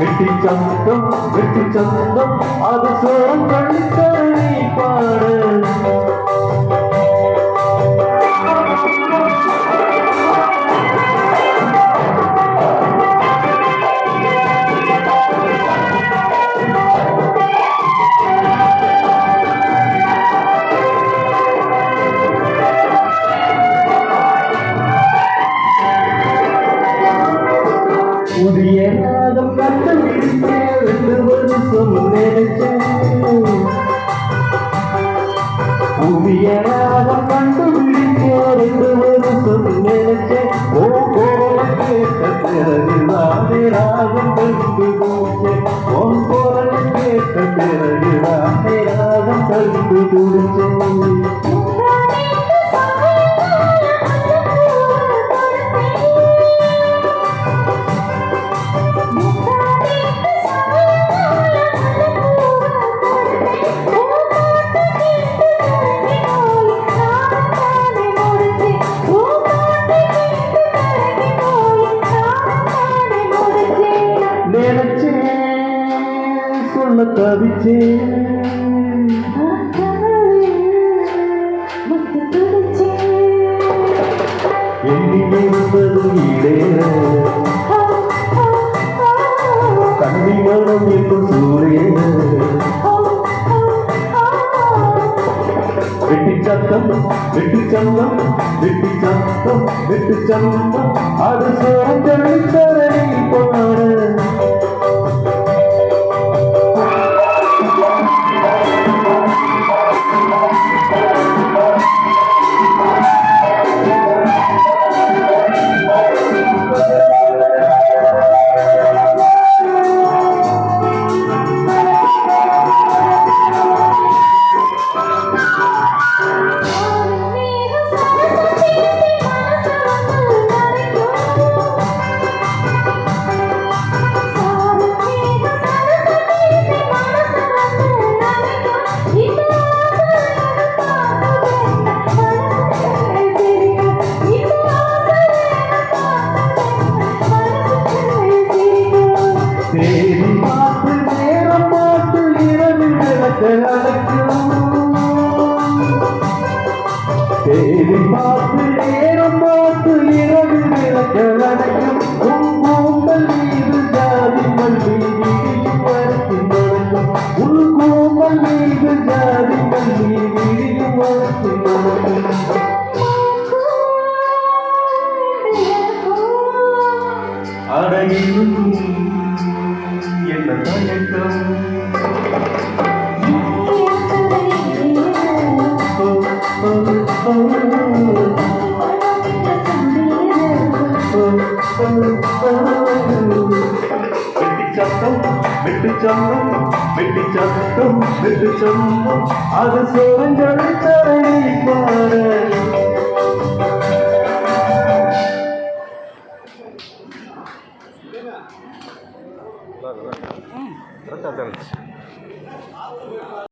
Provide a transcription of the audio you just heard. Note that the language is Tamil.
வெட்டி சந்தம் வெட்டி சந்தம் அது சோரம் கழித்தரை பாடு புதிய ராகம் கண்டுபிடிக்க 2 வருஷம் நினைச்சேன் புதிய ராகம் கண்டுபிடிக்க 2 வருஷம் நினைச்சேன் ஓ போல கேட்ட பிறகுதானே ராகம் கண்டுபிடிச்சேன் ஓ போல கேட்ட பிறகுதானே ராகம் கண்டுபிடிச்சேன் சொல்ல தவிச்சேன் எண்ணியிருந்தது ஈடேற கண்ணி மனம் இப்போ சூரியன் வெட்டி சத்தம் வெட்டி சந்தம் வெட்டி சத்தம் வெட்டி சந்தம் அது சோதனை தரை போன தேடி பார்த்து நேரம் பார்த்து இரவு விளக்கள் அடையும் உங்கூந்தல் மீது ஜாதி மல்லி விழியும் வரத்தில் நடக்கும் உள்கூந்தல் மீது ஜாதி மல்லி விழியும் வரத்தில் நடக்கும் அடையும் என்ன தயக்கம் வெட்டி சத்தம் அது சோரஞ்சலை தரை பாட